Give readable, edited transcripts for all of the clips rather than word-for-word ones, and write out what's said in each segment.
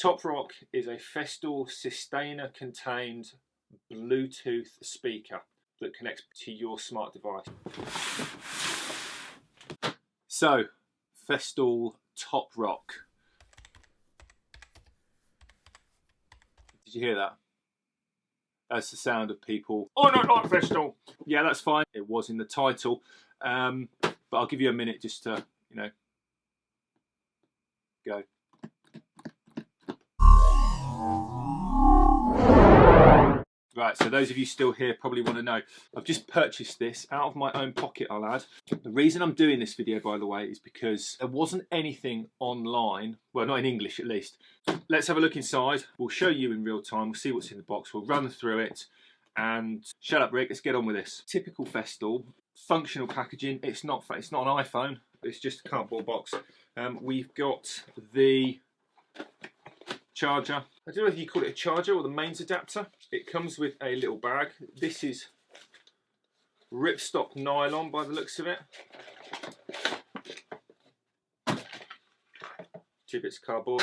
TOPROCK is a Festool sustainer-contained Bluetooth speaker that connects to your smart device. So, Festool TOPROCK. Did you hear that? That's the sound of people. Oh, no, not Festool. Yeah, that's fine. It was in the title, but I'll give you a minute just to, go. Right, so those of you still here probably want to know. I've just purchased this out of my own pocket, I'll add. The reason I'm doing this video, by the way, is because there wasn't anything online, well, not in English at least. Let's have a look inside. We'll show you in real time. We'll see what's in the box. We'll run through it. And shut up, Rick, let's get on with this. Typical Festool, functional packaging. It's not an iPhone. It's just a cardboard box. We've got the charger. I don't know if you call it a charger or the mains adapter. It comes with a little bag. This is ripstop nylon by the looks of it. 2 bits of cardboard.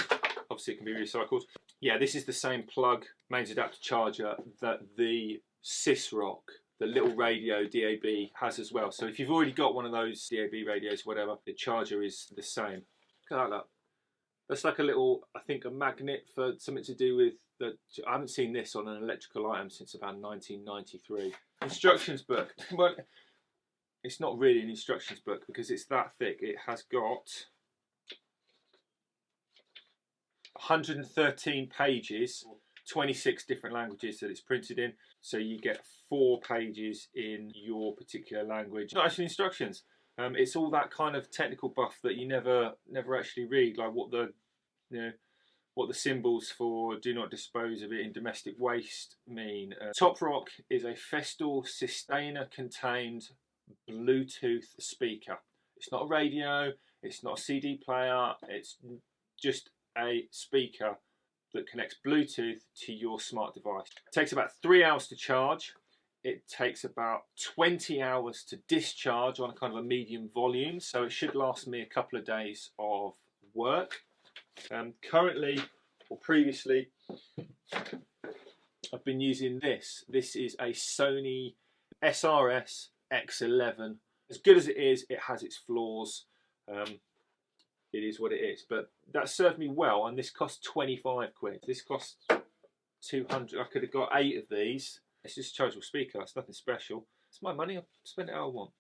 Obviously it can be recycled. Yeah, this is the same plug mains adapter charger that the Sysrock, the little radio DAB, has as well. So if you've already got one of those DAB radios, whatever, the charger is the same. Look at that. That's like a little, I think, a magnet for something to do with the. I haven't seen this on an electrical item since about 1993. Instructions book. Well, it's not really an instructions book because it's that thick. It has got 113 pages, 26 different languages that it's printed in. So you get 4 pages in your particular language. Not actually instructions. It's all that kind of technical buff that you never actually read, like what the symbols for "do not dispose of it in domestic waste" mean. TOPROCK is a Festool sustainer-contained Bluetooth speaker. It's not a radio. It's not a CD player. It's just a speaker that connects Bluetooth to your smart device. It takes about 3 hours to charge. It takes about 20 hours to discharge on a kind of a medium volume, so it should last me a couple of days of work. Currently, or previously, I've been using this. This is a Sony SRS X11. As good as it is, it has its flaws. It is what it is, but that served me well, and this cost 25 quid. This cost 200. I could have got 8 of these. It's just a chargeable speaker, it's nothing special. It's my money, I'll spend it how I want.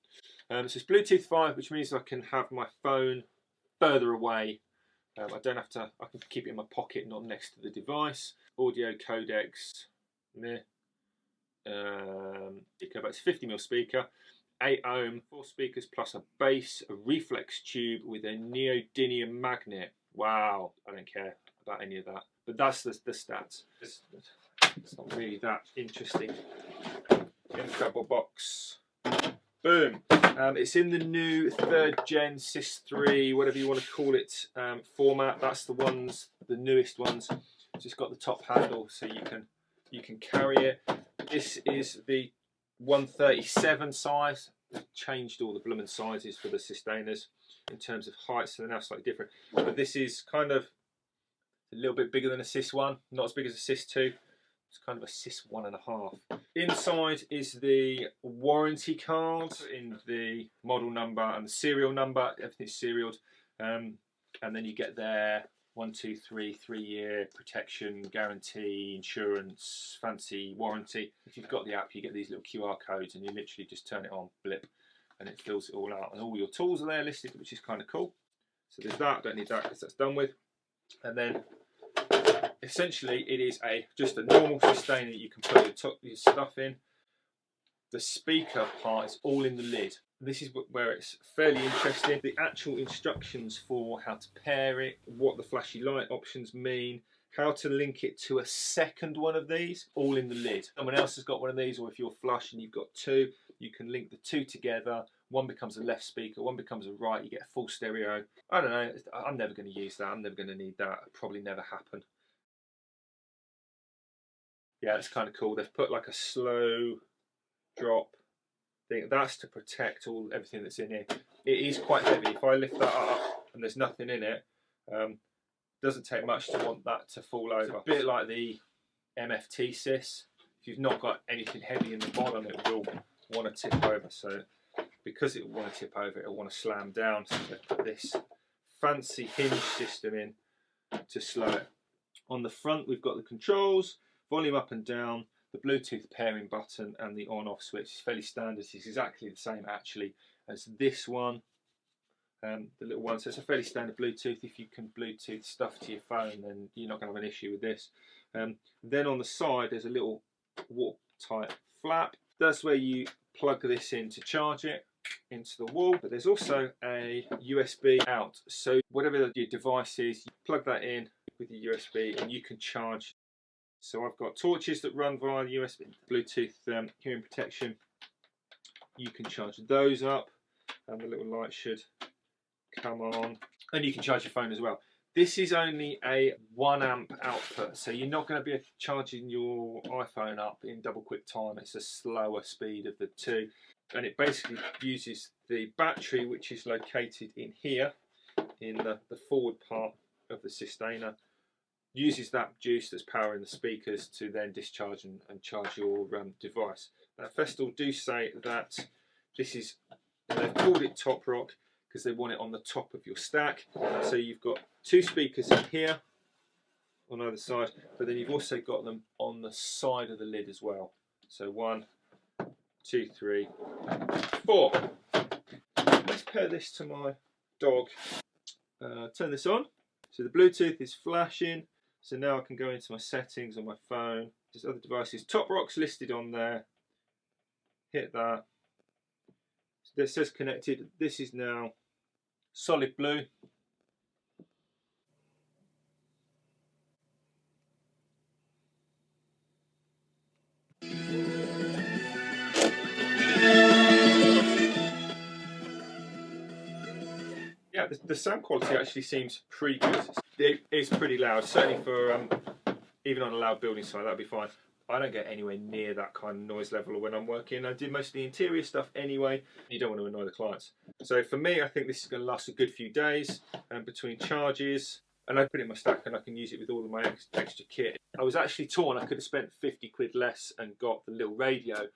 So it's Bluetooth 5, which means I can have my phone further away. I don't have to, I can keep it in my pocket, not next to the device. Audio codecs, it's a 50mm speaker, 8 ohm, 4 speakers plus a bass, a reflex tube with a neodymium magnet. Wow, I don't care about any of that. But that's the stats. It's not really that interesting. Incredible box. Boom. It's in the new 3rd gen Sys 3, whatever you want to call it, format. That's the newest ones. It's just got the top handle so you can carry it. This is the 137 size. They've changed all the blooming sizes for the sustainers in terms of height, so they're now slightly different. But this is kind of a little bit bigger than a Sys 1, not as big as a Sys 2. It's kind of a Sys 1.5. Inside is the warranty card in the model number and the serial number. Everything's serialed. And then you get their 1, 2, 3, 3-year protection, guarantee, insurance, fancy warranty. If you've got the app, you get these little QR codes and you literally just turn it on, blip, and it fills it all out. And all your tools are there listed, which is kind of cool. So there's that. Don't need that because that's done with. And then essentially it is just a normal sustainer that you can put your stuff in. The speaker part is all in the lid. This is where it's fairly interesting. The actual instructions for how to pair it, what the flashy light options mean, how to link it to a second one of these, all in the lid. Someone else has got one of these, or if you're flush and you've got 2, you can link the 2 together. One becomes a left speaker, one becomes a right, you get a full stereo. I don't know, I'm never going to use that, I'm never going to need that, it'll probably never happen. Yeah, it's kind of cool. They've put like a slow drop thing. That's to protect everything that's in here. It is quite heavy. If I lift that up and there's nothing in it, Doesn't take much to want that to fall over. It's a bit like the MFT sys. If you've not got anything heavy in the bottom, it will want to tip over. So because it will want to tip over, it will want to slam down. So they put this fancy hinge system in to slow it. On the front, we've got the controls, volume up and down, the Bluetooth pairing button, and the on-off switch. It's fairly standard. It's exactly the same actually as this one, the little one. So it's a fairly standard Bluetooth. If you can Bluetooth stuff to your phone, then you're not going to have an issue with this. Then on the side, there's a little watertight flap. That's where you plug this in to charge it into the wall. But there's also a USB out. So whatever your device is, you plug that in with your USB and you can charge. So I've got torches that run via USB, Bluetooth hearing protection. You can charge those up and the little light should come on. And you can charge your phone as well. This is only a 1 amp output, so you're not going to be charging your iPhone up in double quick time. It's a slower speed of the two. And it basically uses the battery, which is located in here, in the forward part of the sustainer, uses that juice that's powering the speakers to then discharge and charge your device. Now, Festool do say that this is, they've called it TOPROCK because they want it on the top of your stack. So you've got 2 speakers in here on either side, but then you've also got them on the side of the lid as well. So 1, 2, 3, 4. Let's pair this to my dog. Turn this on. So the Bluetooth is flashing. So now I can go into my settings on my phone. There's other devices. TOPROCK's listed on there. Hit that. So it says connected. This is now solid blue. Yeah, the sound quality actually seems pretty good. It is pretty loud, certainly for even on a loud building site, that'd be fine. I don't get anywhere near that kind of noise level when I'm working. I do most of the interior stuff anyway. You don't want to annoy the clients. So for me, I think this is going to last a good few days between charges. And I put it in my stack and I can use it with all of my extra kit. I was actually torn. I could have spent 50 quid less and got the little radio.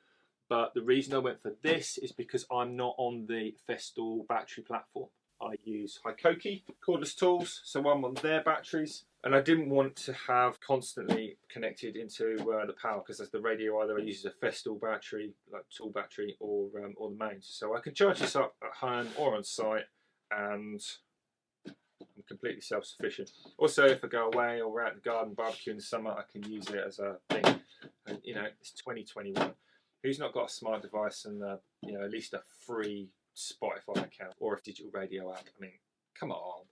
But the reason I went for this is because I'm not on the Festool battery platform. I use Hikoki cordless tools, so I'm on their batteries, and I didn't want to have constantly connected into the power, because as the radio either uses a Festool battery, like tool battery, or the mains. So I can charge this up at home or on site, and I'm completely self-sufficient. Also, if I go away or we're out in the garden barbecue in the summer, I can use it as a thing. And you know, it's 2021. Who's not got a smart device and you know, at least a free Spotify account or a digital radio app? I mean, come on.